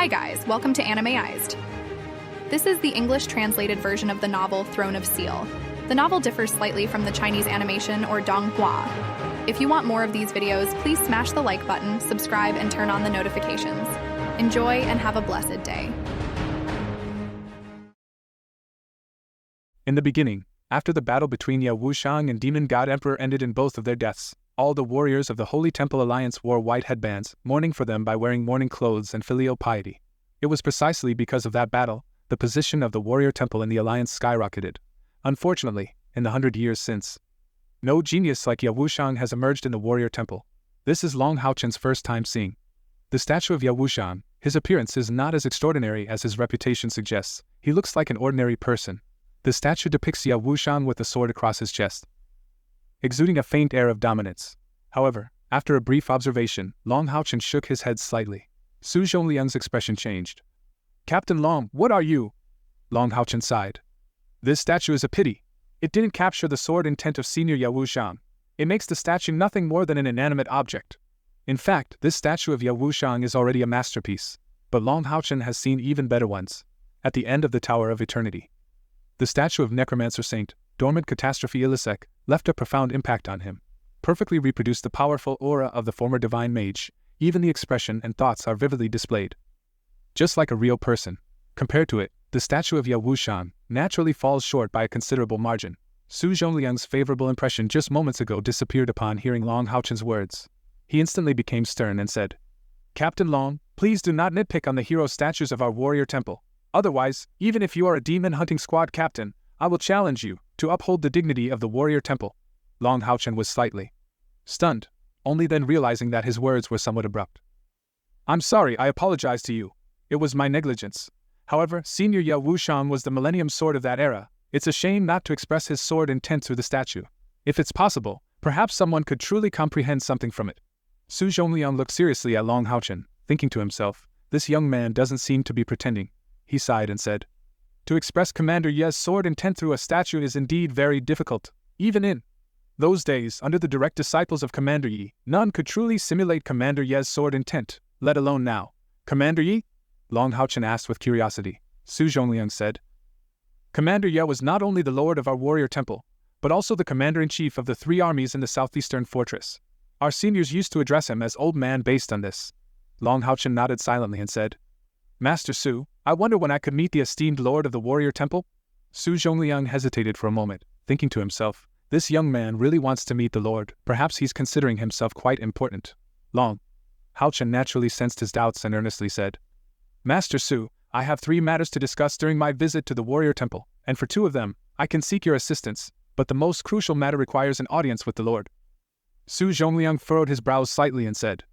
Hi guys, welcome to ANIMEized. This is the English translated version of the novel Throneofseal. The novel differs slightly from the Chinese animation or donghua. If you want more of these videos, please smash the like button, subscribe, and turn on the notifications. Enjoy and have a blessed day. In the beginning, after the battle between WuShang and Demon God Emperor ended in both of their deaths, all the warriors of the Holy Temple Alliance wore white headbands, mourning for them by wearing mourning clothes and filial piety. It was precisely because of that battle, the position of the warrior temple in the Alliance skyrocketed. Unfortunately, in the 100 years since, no genius like WuShang has emerged in the warrior temple. This is Long HaoChen's first time seeing the statue of WuShang. His appearance is not as extraordinary as his reputation suggests. He looks like an ordinary person. The statue depicts WuShang with a sword across his chest, exuding a faint air of dominance. However, after a brief observation, Long HaoChen shook his head slightly. Su Zhongliang's expression changed. "Captain Long, what are you?" Long HaoChen sighed. "This statue is a pity. It didn't capture the sword intent of Senior WuShang. It makes the statue nothing more than an inanimate object. In fact, this statue of WuShang is already a masterpiece. But Long HaoChen has seen even better ones. At the end of the Tower of Eternity, the statue of Necromancer Saint, Dormant Catastrophe Ilisek, left a profound impact on him. Perfectly reproduced the powerful aura of the former divine mage. Even the expression and thoughts are vividly displayed, just like a real person. Compared to it, the statue of WuShang naturally falls short by a considerable margin. Su Zhongliang's favorable impression just moments ago disappeared upon hearing Long HaoChen's words. He instantly became stern and said, "Captain Long, please do not nitpick on the hero statues of our warrior temple. Otherwise, even if you are a demon hunting squad captain, I will challenge you to uphold the dignity of the warrior temple." Long HaoChen was slightly stunned, only then realizing that his words were somewhat abrupt. "I'm sorry, I apologize to you. It was my negligence. However, Senior WuShang was the Millennium Sword of that era. It's a shame not to express his sword intent through the statue. If it's possible, perhaps someone could truly comprehend something from it." Su Zhongliang looked seriously at Long HaoChen, thinking to himself, this young man doesn't seem to be pretending. He sighed and said, "To express Commander Ye's sword intent through a statue is indeed very difficult. Even in those days, under the direct disciples of Commander Yi, none could truly simulate Commander Ye's sword intent, let alone now." "Commander Yi?" Long HaoChen asked with curiosity. Su Zhongliang said, "Commander Ye was not only the lord of our warrior temple, but also the commander-in-chief of the 3 armies in the southeastern fortress. Our seniors used to address him as old man based on this." Long HaoChen nodded silently and said, "Master Su, I wonder when I could meet the esteemed lord of the warrior temple?" Su Zhongliang hesitated for a moment, thinking to himself, this young man really wants to meet the lord. Perhaps he's considering himself quite important. Long HaoChen naturally sensed his doubts and earnestly said, "Master Su, I have 3 matters to discuss during my visit to the warrior temple, and for 2 of them, I can seek your assistance, but the most crucial matter requires an audience with the lord." Su Zhongliang furrowed his brows slightly and said,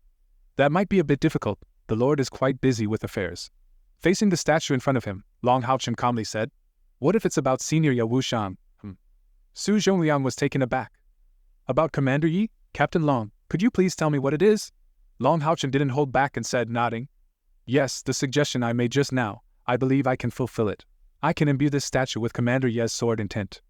"That might be a bit difficult. The lord is quite busy with affairs." Facing the statue in front of him, Long HaoChen calmly said, "What if it's about Senior WuShang?" Su Zhongliang was taken aback. "About Commander Yi? Captain Long, could you please tell me what it is?" Long HaoChen didn't hold back and said, nodding, "Yes, the suggestion I made just now, I believe I can fulfill it. I can imbue this statue with Commander Ye's sword intent."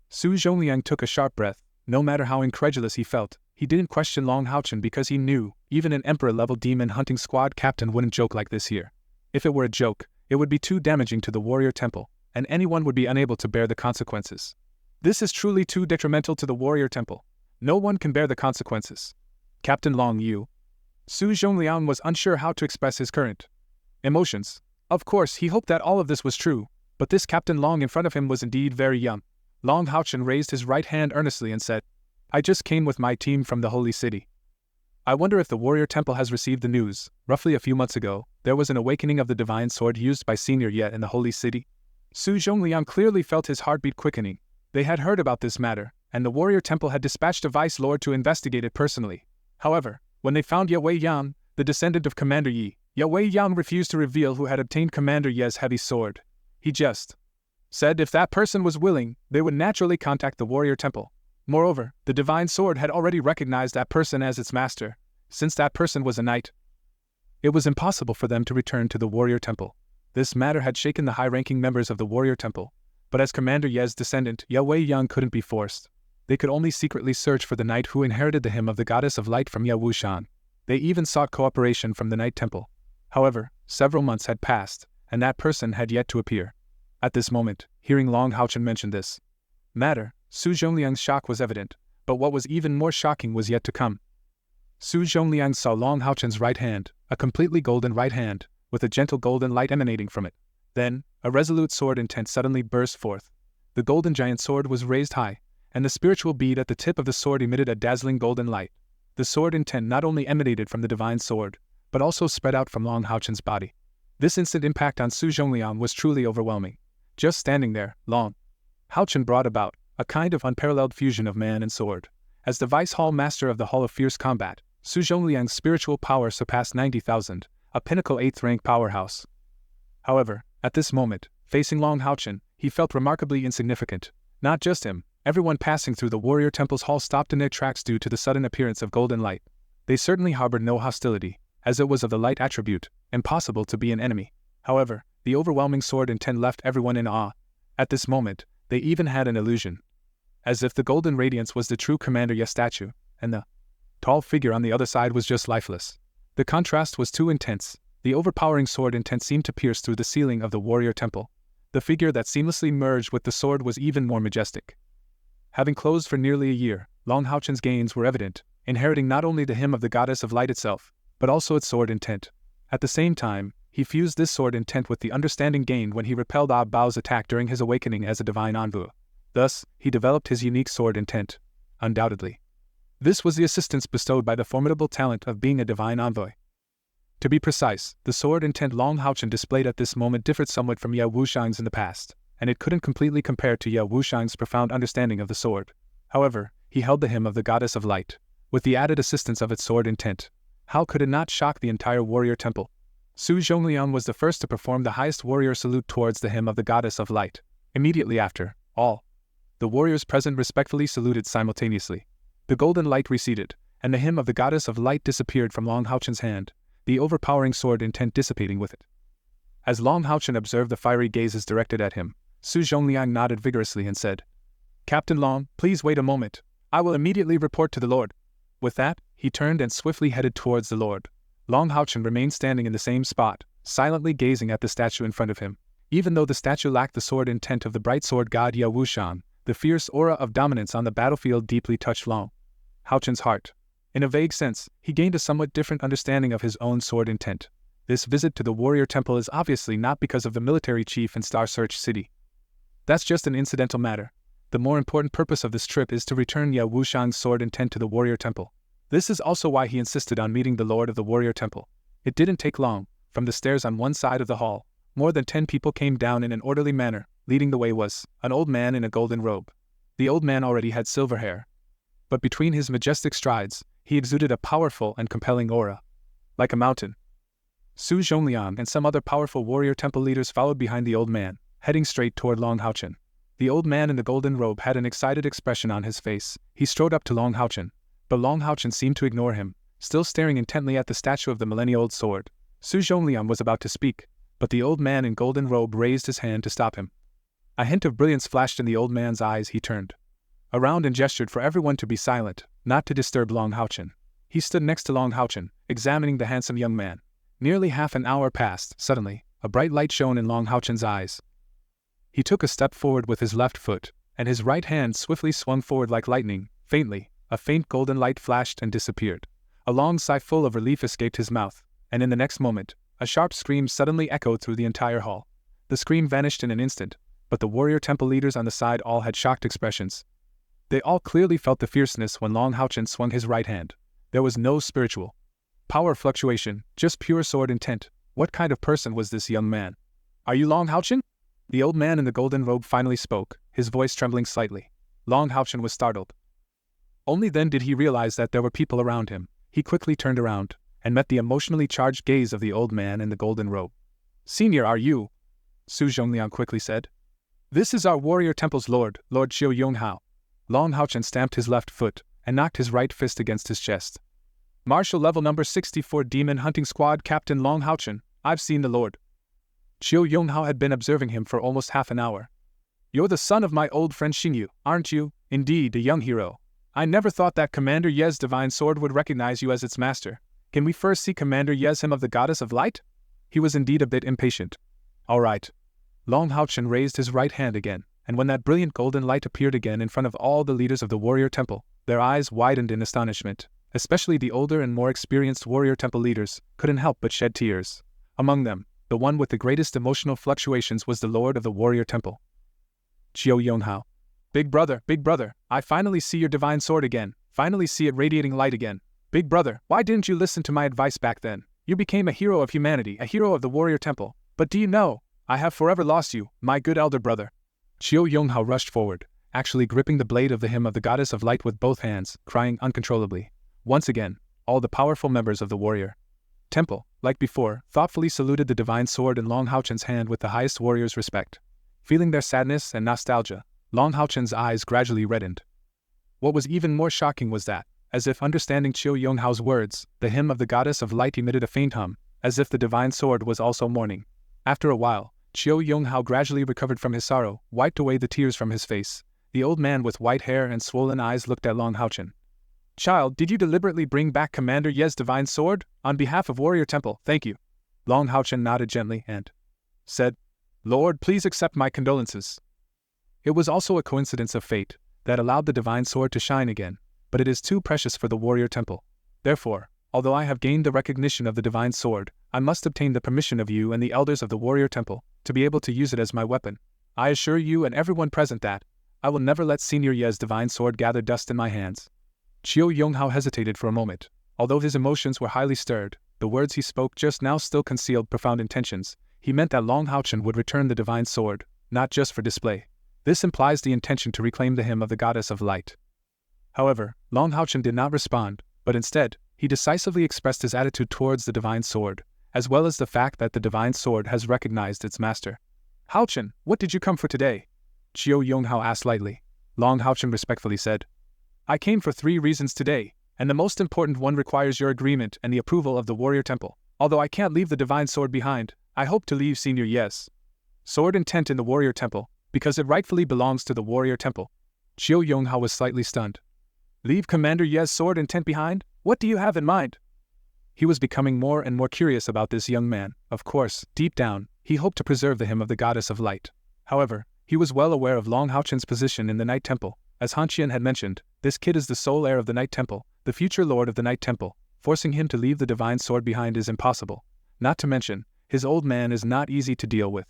Su Zhongliang took a sharp breath. No matter how incredulous he felt, he didn't question Long HaoChen because he knew even an emperor-level demon hunting squad captain wouldn't joke like this here. If it were a joke, it would be too damaging to the warrior temple, and anyone would be unable to bear the consequences. This is truly too detrimental to the warrior temple. No one can bear the consequences. "Captain Long, you..." Su Zhongliang was unsure how to express his current emotions. Of course, he hoped that all of this was true, but this Captain Long in front of him was indeed very young. Long HaoChen raised his right hand earnestly and said, "I just came with my team from the Holy City. I wonder if the warrior temple has received the news. Roughly a few months ago, there was an awakening of the divine sword used by Senior Ye in the Holy City." Su Zhongliang clearly felt his heartbeat quickening. They had heard about this matter, and the warrior temple had dispatched a vice lord to investigate it personally. However, when they found Ye Yang, the descendant of Commander Yi, Ye Yang refused to reveal who had obtained Commander Ye's heavy sword. He just said if that person was willing, they would naturally contact the warrior temple. Moreover, the divine sword had already recognized that person as its master, since that person was a knight. It was impossible for them to return to the warrior temple. This matter had shaken the high-ranking members of the warrior temple, but as Commander Ye's descendant, Ye Yang couldn't be forced. They could only secretly search for the knight who inherited the hymn of the goddess of light from WuShang. They even sought cooperation from the Night Temple. However, Several months had passed, and that person had yet to appear. At this moment, hearing Long HaoChen mention this matter, Su Zhongliang's shock was evident, but what was even more shocking was yet to come. Su Zhongliang saw Long HaoChen's right hand, a completely golden right hand, with a gentle golden light emanating from it. Then, a resolute sword intent suddenly burst forth. The golden giant sword was raised high, and the spiritual bead at the tip of the sword emitted a dazzling golden light. The sword intent not only emanated from the divine sword, but also spread out from Long HaoChen's body. This instant impact on Su Zhongliang was truly overwhelming. Just standing there, Long HaoChen brought about a kind of unparalleled fusion of man and sword. As the Vice Hall Master of the Hall of Fierce Combat, Su Zhongliang's spiritual power surpassed 90,000, a pinnacle 8th rank powerhouse. However, at this moment, facing Long HaoChen, he felt remarkably insignificant. Not just him, everyone passing through the warrior temple's hall stopped in their tracks due to the sudden appearance of golden light. They certainly harbored no hostility, as it was of the light attribute, impossible to be an enemy. However, the overwhelming sword intent left everyone in awe. At this moment, they even had an illusion. As if the golden radiance was the true Commander Ye statue, and the tall figure on the other side was just lifeless. The contrast was too intense. The overpowering sword intent seemed to pierce through the ceiling of the warrior temple. The figure that seamlessly merged with the sword was even more majestic. Having closed for nearly a year, Long HaoChen's gains were evident, inheriting not only the hymn of the goddess of light itself, but also its sword intent. At the same time, he fused this sword intent with the understanding gained when he repelled Ah Bao's attack during his awakening as a divine envoy. Thus, he developed his unique sword intent. Undoubtedly, this was the assistance bestowed by the formidable talent of being a divine envoy. To be precise, the sword intent Long HaoChen displayed at this moment differed somewhat from Ye WuShang's in the past, and it couldn't completely compare to Ye WuShang's profound understanding of the sword. However, he held the hymn of the goddess of light, with the added assistance of its sword intent. How could it not shock the entire warrior temple? Su Zhongliang was the first to perform the highest warrior salute towards the hymn of the goddess of light. Immediately after, all the warriors present respectfully saluted simultaneously. The golden light receded, and the hymn of the goddess of light disappeared from Long HaoChen's hand, the overpowering sword intent dissipating with it. As Long HaoChen observed the fiery gazes directed at him, Su Zhongliang nodded vigorously and said, "Captain Long, please wait a moment. I will immediately report to the Lord." With that, he turned and swiftly headed towards the Lord. Long HaoChen remained standing in the same spot, silently gazing at the statue in front of him. Even though the statue lacked the sword intent of the bright sword god Ye WuShang, the fierce aura of dominance on the battlefield deeply touched Long HaoChen's heart. In a vague sense, he gained a somewhat different understanding of his own sword intent. This visit to the warrior temple is obviously not because of the military chief in Star Search City. That's just an incidental matter. The more important purpose of this trip is to return Ye WuShang's sword intent to the warrior temple. This is also why he insisted on meeting the lord of the warrior temple. It didn't take long. From the stairs on one side of the hall, more than 10 people came down in an orderly manner. Leading the way was an old man in a golden robe. The old man already had silver hair, but between his majestic strides, he exuded a powerful and compelling aura. Like a mountain. Su Zhongliang and some other powerful warrior temple leaders followed behind the old man, heading straight toward Long HaoChen. The old man in the golden robe had an excited expression on his face. He strode up to Long HaoChen, but Long HaoChen seemed to ignore him, still staring intently at the statue of the millennia-old sword. Su Zhongliang was about to speak, but the old man in golden robe raised his hand to stop him. A hint of brilliance flashed in the old man's eyes. He turned around and gestured for everyone to be silent, not to disturb Long HaoChen. He stood next to Long HaoChen, examining the handsome young man. Nearly half an hour passed. Suddenly, a bright light shone in Long HaoChen's eyes. He took a step forward with his left foot, and his right hand swiftly swung forward like lightning. Faintly, a faint golden light flashed and disappeared. A long sigh full of relief escaped his mouth, and in the next moment, a sharp scream suddenly echoed through the entire hall. The scream vanished in an instant, but the warrior temple leaders on the side all had shocked expressions. They all clearly felt the fierceness when Long HaoChen swung his right hand. There was no spiritual power fluctuation, just pure sword intent. What kind of person was this young man? "Are you Long HaoChen?" The old man in the golden robe finally spoke, his voice trembling slightly. Long HaoChen was startled. Only then did he realize that there were people around him. He quickly turned around, and met the emotionally charged gaze of the old man in the golden robe. "Senior, are you?" Su Zhongliang quickly said. "This is our warrior temple's lord, Lord Xiu Yonghao." Long HaoChen stamped his left foot, and knocked his right fist against his chest. "Marshal level number 64 Demon Hunting Squad Captain Long HaoChen, I've seen the lord." Xiu Yonghao had been observing him for almost half an hour. "You're the son of my old friend Xingyu, aren't you? Indeed, a young hero. I never thought that Commander Ye's divine sword would recognize you as its master. Can we first see Commander Ye's hymn of the goddess of light?" he was indeed a bit impatient. All right. Long HaoChen raised his right hand again, and when that brilliant golden light appeared again in front of all the leaders of the warrior temple, their eyes widened in astonishment. Especially the older and more experienced warrior temple leaders couldn't help but shed tears. Among them, the one with the greatest emotional fluctuations was the lord of the warrior temple. Qiu Yonghao. Big brother, I finally see your divine sword again, finally see it radiating light again. Big brother, why didn't you listen to my advice back then? You became a hero of humanity, a hero of the warrior temple. But do you know, I have forever lost you, my good elder brother. Qiu Yonghao rushed forward, actually gripping the blade of the hymn of the goddess of light with both hands, crying uncontrollably. Once again, all the powerful members of the warrior temple, like before, thoughtfully saluted the divine sword in Long HaoChen's hand with the highest warrior's respect. Feeling their sadness and nostalgia, Long HaoChen's eyes gradually reddened. What was even more shocking was that, as if understanding Qiu Yonghao's words, the hymn of the goddess of light emitted a faint hum, as if the divine sword was also mourning. After a while, Qiu Yonghao gradually recovered from his sorrow, wiped away the tears from his face. The old man with white hair and swollen eyes looked at Long HaoChen. Child, did you deliberately bring back Commander Ye's divine sword? On behalf of Warrior Temple, thank you. Long HaoChen nodded gently and said, Lord, please accept my condolences. It was also a coincidence of fate that allowed the divine sword to shine again, but it is too precious for the Warrior Temple. Therefore, although I have gained the recognition of the divine sword, I must obtain the permission of you and the elders of the Warrior Temple to be able to use it as my weapon. I assure you and everyone present that I will never let Senior Ye's divine sword gather dust in my hands. Qiu Yonghao hesitated for a moment. Although his emotions were highly stirred, the words he spoke just now still concealed profound intentions. He meant that Long HaoChen would return the divine sword, not just for display. This implies the intention to reclaim the hymn of the goddess of light. However, Long HaoChen did not respond, but instead, he decisively expressed his attitude towards the divine sword, as well as the fact that the divine sword has recognized its master. HaoChen, what did you come for today? Qiu Yonghao asked lightly. Long HaoChen respectfully said, I came for 3 reasons today, and the most important one requires your agreement and the approval of the Warrior Temple. Although I can't leave the divine sword behind, I hope to leave Senior Ye's sword and tent in the Warrior Temple, because it rightfully belongs to the Warrior Temple. Qiu Yonghao was slightly stunned. Leave Commander Ye's sword and tent behind? What do you have in mind? He was becoming more and more curious about this young man. Of course, deep down, he hoped to preserve the hymn of the goddess of light. However, he was well aware of Long HaoChen's position in the Night Temple. As Han Qian had mentioned, this kid is the sole heir of the Night Temple, the future lord of the Night Temple. Forcing him to leave the divine sword behind is impossible. Not to mention, his old man is not easy to deal with.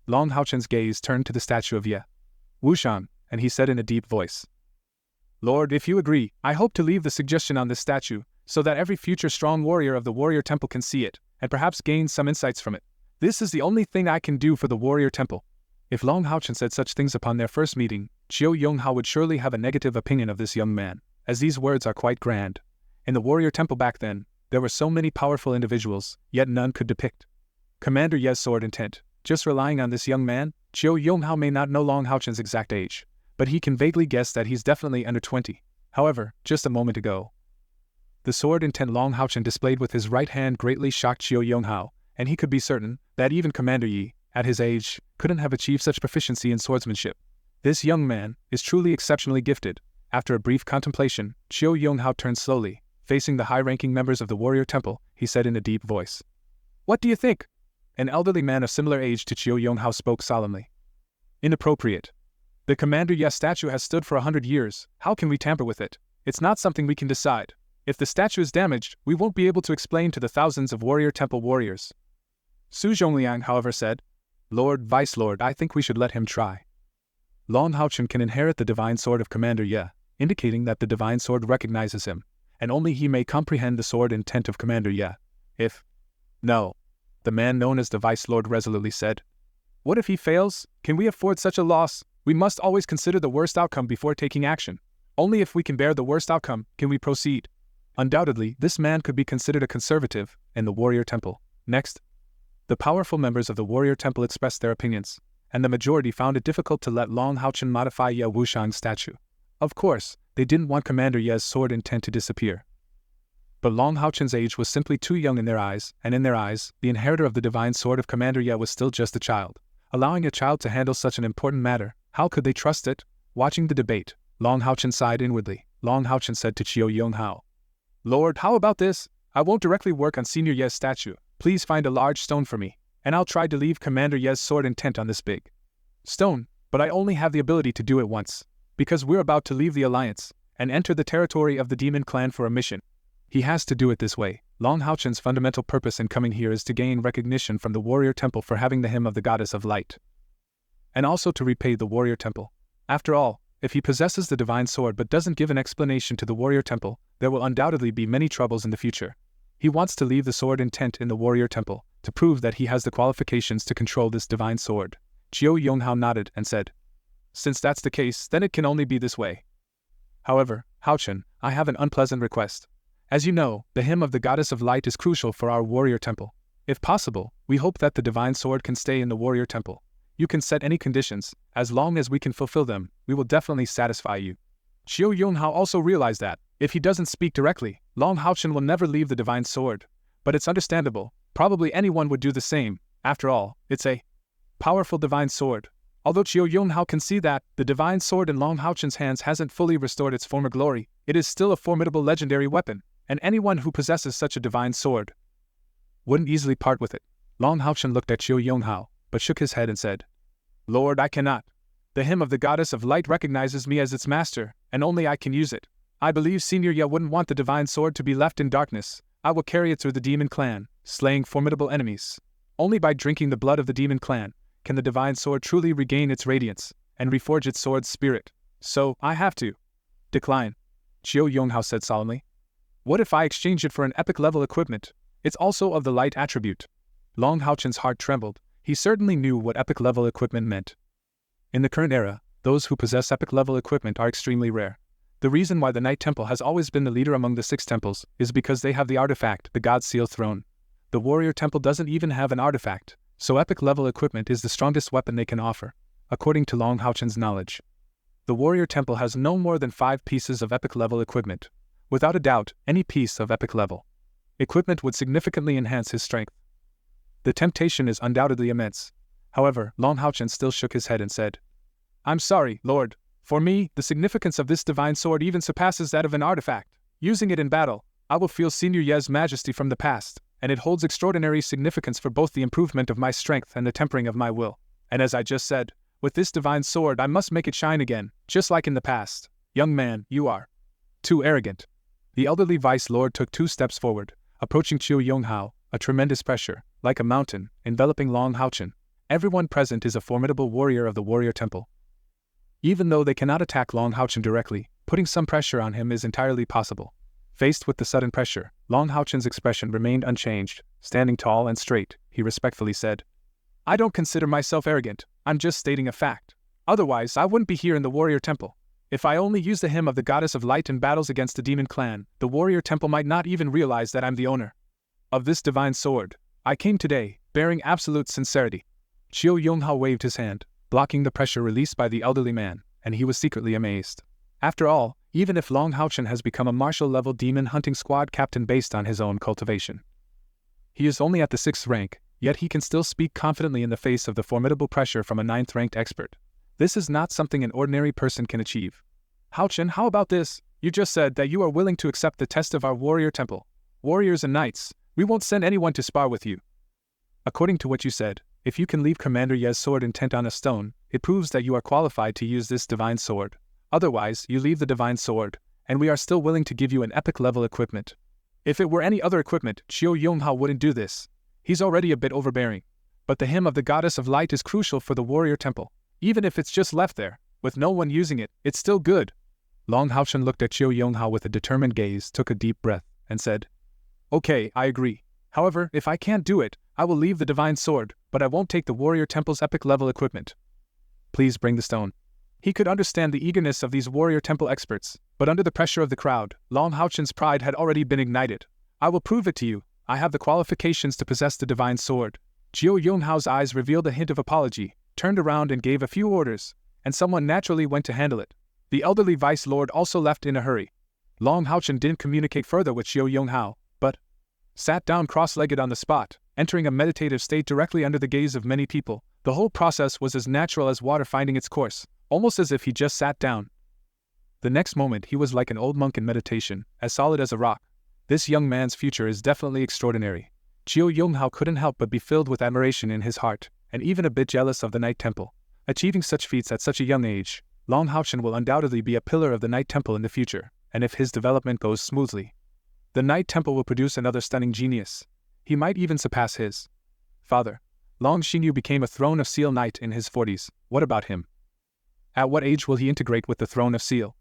Long HaoChen's gaze turned to the statue of WuShang, and he said in a deep voice, Lord, if you agree, I hope to leave the suggestion on this statue, so that every future strong warrior of the Warrior Temple can see it, and perhaps gain some insights from it. This is the only thing I can do for the Warrior Temple. If Long HaoChen said such things upon their first meeting, Qiu Yonghao would surely have a negative opinion of this young man, as these words are quite grand. In the Warrior Temple back then, there were so many powerful individuals, yet none could depict Commander Ye's sword intent. Just relying on this young man, Qiu Yonghao may not know Long HaoChen's exact age, but he can vaguely guess that he's definitely under 20. However, just a moment ago, the sword intent Long HaoChen displayed with his right hand greatly shocked Qiu Yonghao, and he could be certain that even Commander Yi, at his age, couldn't have achieved such proficiency in swordsmanship. This young man is truly exceptionally gifted. After a brief contemplation, Qiu Yonghao turned slowly. Facing the high-ranking members of the Warrior Temple, he said in a deep voice, What do you think? An elderly man of similar age to Qiu Yonghao spoke solemnly. Inappropriate. The Commander Ye statue has stood for 100 years. How can we tamper with it? It's not something we can decide. If the statue is damaged, we won't be able to explain to the thousands of Warrior Temple warriors. Su Zhongliang, however, said, Lord, Vice Lord, I think we should let him try. Long HaoChen can inherit the divine sword of Commander Ye, indicating that the divine sword recognizes him, and only he may comprehend the sword intent of Commander Ye. No. The man known as the Vice Lord resolutely said. What if he fails? Can we afford such a loss? We must always consider the worst outcome before taking action. Only if we can bear the worst outcome can we proceed. Undoubtedly, this man could be considered a conservative in the Warrior Temple. Next, the powerful members of the Warrior Temple expressed their opinions, and the majority found it difficult to let Long HaoChen modify Ye Wushang's statue. Of course, they didn't want Commander Ye's sword intent to disappear. But Long HaoChen's age was simply too young in their eyes, and in their eyes, the inheritor of the divine sword of Commander Ye was still just a child. Allowing a child to handle such an important matter, how could they trust it? Watching the debate, Long HaoChen sighed inwardly. Long HaoChen said to Qiu Yonghao, Lord, how about this? I won't directly work on Senior Ye's statue, Please find a large stone for me, and I'll try to leave Commander Ye's sword intent on this big stone, but I only have the ability to do it once, because we're about to leave the Alliance and enter the territory of the Demon Clan for a mission. He has to do it this way. Long HaoChen's fundamental purpose in coming here is to gain recognition from the Warrior Temple for having the hymn of the Goddess of Light, and also to repay the Warrior Temple. After all, if he possesses the Divine Sword but doesn't give an explanation to the Warrior Temple, there will undoubtedly be many troubles in the future. He wants to leave the sword intent in the Warrior Temple, to prove that he has the qualifications to control this Divine Sword. Qiu Yonghao nodded and said, "Since that's the case, then it can only be this way. However, HaoChen, I have an unpleasant request. As you know, the hymn of the Goddess of Light is crucial for our Warrior Temple. If possible, we hope that the Divine Sword can stay in the Warrior Temple. You can set any conditions, as long as we can fulfill them, we will definitely satisfy you." Qiu Yonghao also realized that, if he doesn't speak directly, Long HaoChen will never leave the Divine Sword. But it's understandable, probably anyone would do the same. After all, it's a powerful Divine Sword. Although Qiu Yonghao can see that the Divine Sword in Long HaoChen's hands hasn't fully restored its former glory, it is still a formidable legendary weapon, and anyone who possesses such a Divine Sword wouldn't easily part with it. Long HaoChen looked at Qiu Yonghao, but shook his head and said, "Lord, I cannot. The hymn of the Goddess of Light recognizes me as its master, and only I can use it. I believe Senior Ye wouldn't want the Divine Sword to be left in darkness. I will carry it through the Demon Clan, slaying formidable enemies. Only by drinking the blood of the Demon Clan can the Divine Sword truly regain its radiance and reforge its sword's spirit. So, I have to decline," Qiu Yonghao said solemnly. "What if I exchange it for an epic-level equipment? It's also of the light attribute." Long HaoChen's heart trembled. He certainly knew what epic-level equipment meant. In the current era, those who possess epic-level equipment are extremely rare. The reason why the Night Temple has always been the leader among the 6 temples is because they have the artifact, the God Seal Throne. The Warrior Temple doesn't even have an artifact, so epic-level equipment is the strongest weapon they can offer, according to Long HaoChen's knowledge. The Warrior Temple has no more than 5 pieces of epic-level equipment. Without a doubt, any piece of epic-level equipment would significantly enhance his strength. The temptation is undoubtedly immense. However, Long HaoChen still shook his head and said, "I'm sorry, Lord. For me, the significance of this Divine Sword even surpasses that of an artifact. Using it in battle, I will feel Senior Ye's majesty from the past, and it holds extraordinary significance for both the improvement of my strength and the tempering of my will. And as I just said, with this Divine Sword I must make it shine again, just like in the past. Young man, you are too arrogant." The elderly Vice Lord took 2 steps forward, approaching Qiu Yonghao, a tremendous pressure, like a mountain, enveloping Long HaoChen. Everyone present is a formidable warrior of the Warrior Temple. Even though they cannot attack Long HaoChen directly, putting some pressure on him is entirely possible. Faced with the sudden pressure, Long HaoChen's expression remained unchanged. Standing tall and straight, he respectfully said, "I don't consider myself arrogant, I'm just stating a fact. Otherwise, I wouldn't be here in the Warrior Temple. If I only use the hymn of the Goddess of Light in battles against the Demon Clan, the Warrior Temple might not even realize that I'm the owner of this Divine Sword. I came today, bearing absolute sincerity." Qiu Yonghao waved his hand, blocking the pressure released by the elderly man, and he was secretly amazed. After all, even if Long HaoChen has become a martial-level demon hunting squad captain based on his own cultivation, he is only at the 6th rank, yet he can still speak confidently in the face of the formidable pressure from a 9th-ranked expert. This is not something an ordinary person can achieve. "HaoChen, how about this? You just said that you are willing to accept the test of our Warrior Temple. Warriors and knights, we won't send anyone to spar with you. According to what you said, if you can leave Commander Ye's sword intent on a stone, it proves that you are qualified to use this Divine Sword. Otherwise, you leave the Divine Sword, and we are still willing to give you an epic-level equipment." If it were any other equipment, Qiu Yonghao wouldn't do this. He's already a bit overbearing. But the hymn of the Goddess of Light is crucial for the Warrior Temple. Even if it's just left there, with no one using it, it's still good. Long HaoChen looked at Qiu Yonghao with a determined gaze, took a deep breath, and said, "Okay, I agree. However, if I can't do it, I will leave the Divine Sword, but I won't take the Warrior Temple's epic-level equipment. Please bring the stone." He could understand the eagerness of these Warrior Temple experts, but under the pressure of the crowd, Long HaoChen's pride had already been ignited. "I will prove it to you. I have the qualifications to possess the Divine Sword." Qiu Yonghao's eyes revealed a hint of apology, turned around and gave a few orders, and someone naturally went to handle it. The elderly Vice Lord also left in a hurry. Long HaoChen didn't communicate further with Qiu Yonghao, but sat down cross-legged on the spot, entering a meditative state directly under the gaze of many people. The whole process was as natural as water finding its course, almost as if he just sat down. The next moment he was like an old monk in meditation, as solid as a rock. This young man's future is definitely extraordinary. Qiu Yonghao couldn't help but be filled with admiration in his heart, and even a bit jealous of the Night Temple. Achieving such feats at such a young age, Long HaoChen will undoubtedly be a pillar of the Night Temple in the future, and if his development goes smoothly, the Night Temple will produce another stunning genius. He might even surpass his father. Long Xingyu became a Throne of Seal knight in his 40s. What about him? At what age will he integrate with the Throne of Seal?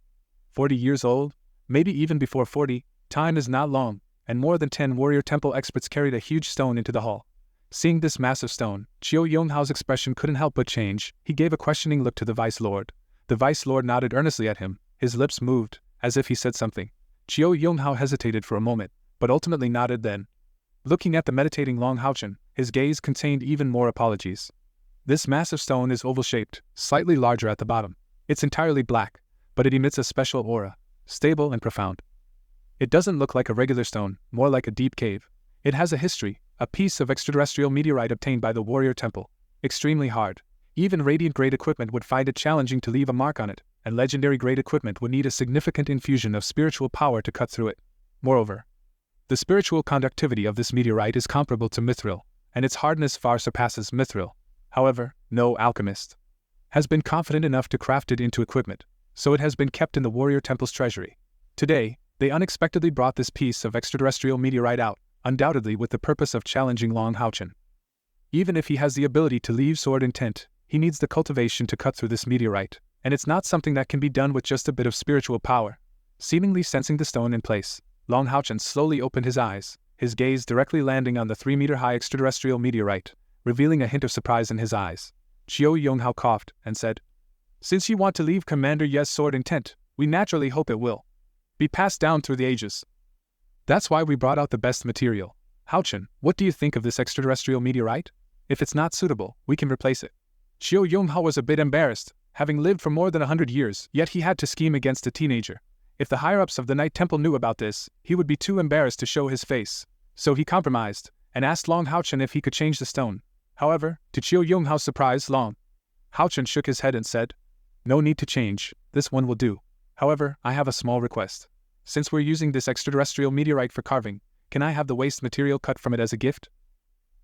40 years old? Maybe even before 40. Time is not long, and more than 10 warrior temple experts carried a huge stone into the hall. Seeing this massive stone, Qiu Yonghao's expression couldn't help but change. He gave a questioning look to the Vice Lord. The Vice Lord nodded earnestly at him. His lips moved, as if he said something. Qiu Yonghao hesitated for a moment, but ultimately nodded then. Looking at the meditating Long HaoChen, his gaze contained even more apologies. This massive stone is oval-shaped, slightly larger at the bottom. It's entirely black, but it emits a special aura, stable and profound. It doesn't look like a regular stone, more like a deep cave. It has a history, a piece of extraterrestrial meteorite obtained by the warrior temple. Extremely hard. Even radiant-grade equipment would find it challenging to leave a mark on it, and legendary-grade equipment would need a significant infusion of spiritual power to cut through it. Moreover, the spiritual conductivity of this meteorite is comparable to mithril, and its hardness far surpasses mithril. However, no alchemist has been confident enough to craft it into equipment, so it has been kept in the warrior temple's treasury. Today, they unexpectedly brought this piece of extraterrestrial meteorite out, undoubtedly with the purpose of challenging Long HaoChen. Even if he has the ability to leave sword intent, he needs the cultivation to cut through this meteorite, and it's not something that can be done with just a bit of spiritual power. Seemingly sensing the stone in place, Long HaoChen slowly opened his eyes, his gaze directly landing on the 3-meter-high extraterrestrial meteorite, revealing a hint of surprise in his eyes. Qiu Yonghao coughed and said, "Since you want to leave Commander Ye's sword intent, we naturally hope it will be passed down through the ages. That's why we brought out the best material. HaoChen, what do you think of this extraterrestrial meteorite? If it's not suitable, we can replace it." Qiu Yonghao was a bit embarrassed, having lived for more than 100 years, yet he had to scheme against a teenager. If the higher-ups of the Night Temple knew about this, he would be too embarrassed to show his face. So he compromised, and asked Long HaoChen if he could change the stone. However, to Qiu Yonghao's surprise, Long HaoChen shook his head and said, "No need to change, this one will do. However, I have a small request. Since we're using this extraterrestrial meteorite for carving, can I have the waste material cut from it as a gift?"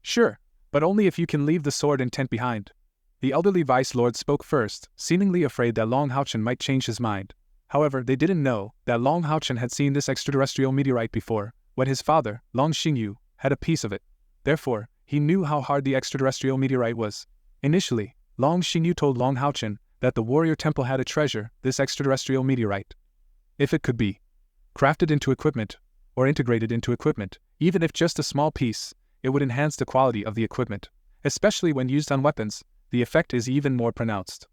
"Sure, but only if you can leave the sword intent behind." The elderly Vice Lord spoke first, seemingly afraid that Long HaoChen might change his mind. However, they didn't know that Long HaoChen had seen this extraterrestrial meteorite before, when his father, Long Xingyu, had a piece of it. Therefore, he knew how hard the extraterrestrial meteorite was. Initially, Long Xingyu told Long HaoChen that the warrior temple had a treasure, this extraterrestrial meteorite. If it could be crafted into equipment, or integrated into equipment, even if just a small piece, it would enhance the quality of the equipment. Especially when used on weapons, the effect is even more pronounced.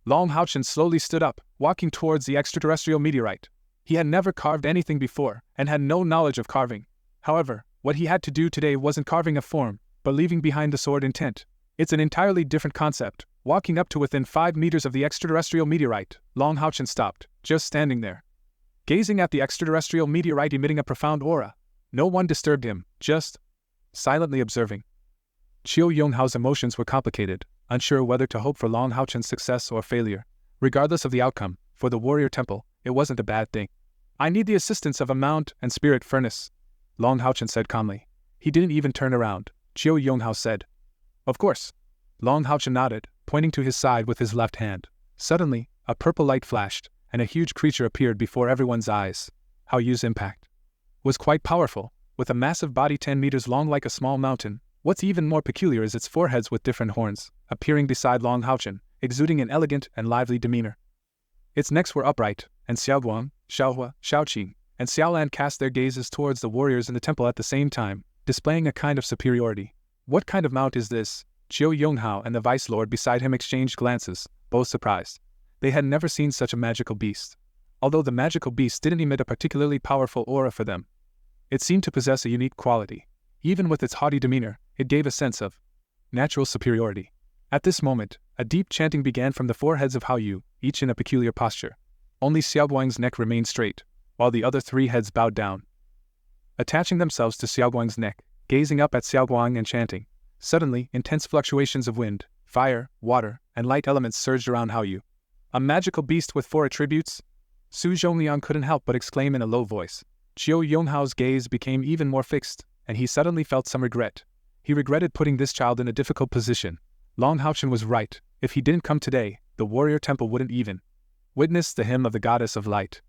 Long HaoChen slowly stood up, walking towards the extraterrestrial meteorite. He had never carved anything before, and had no knowledge of carving. However, what he had to do today wasn't carving a form, but leaving behind the sword intent. It's an entirely different concept. Walking up to within 5 meters of the extraterrestrial meteorite, Long HaoChen stopped, just standing there, gazing at the extraterrestrial meteorite emitting a profound aura. No one disturbed him, just silently observing. Qiu Yonghao's emotions were complicated, unsure whether to hope for Long HaoChen's success or failure. Regardless of the outcome, for the warrior temple, it wasn't a bad thing. "I need the assistance of a mount and spirit furnace," Long HaoChen said calmly. He didn't even turn around. Qiu Yonghao said, "Of course." Long HaoChen nodded, pointing to his side with his left hand. Suddenly, a purple light flashed, and a huge creature appeared before everyone's eyes. Haoyu's impact was quite powerful, with a massive body 10 meters long like a small mountain. What's even more peculiar is its 4 heads with different horns, appearing beside Long HaoChen, exuding an elegant and lively demeanor. Its necks were upright, and Xiaoguang, Xiaohua, Xiaoqing, and Xiaolan cast their gazes towards the warriors in the temple at the same time, displaying a kind of superiority. "What kind of mount is this?" Qiu Yonghao and the Vice Lord beside him exchanged glances, both surprised. They had never seen such a magical beast. Although the magical beast didn't emit a particularly powerful aura for them, it seemed to possess a unique quality. Even with its haughty demeanor, it gave a sense of natural superiority. At this moment, a deep chanting began from the 4 heads of Haoyu, each in a peculiar posture. Only Xiaoguang's neck remained straight, while the other 3 heads bowed down, attaching themselves to Xiaoguang's neck, gazing up at Xiaoguang and chanting. Suddenly, intense fluctuations of wind, fire, water, and light elements surged around Haoyu. "A magical beast with 4 attributes?" Su Zhongliang couldn't help but exclaim in a low voice. Qiu Yonghao's gaze became even more fixed. and he suddenly felt some regret. He regretted putting this child in a difficult position. Long HaoChen was right. If he didn't come today, the warrior temple wouldn't even witness the hymn of the goddess of light.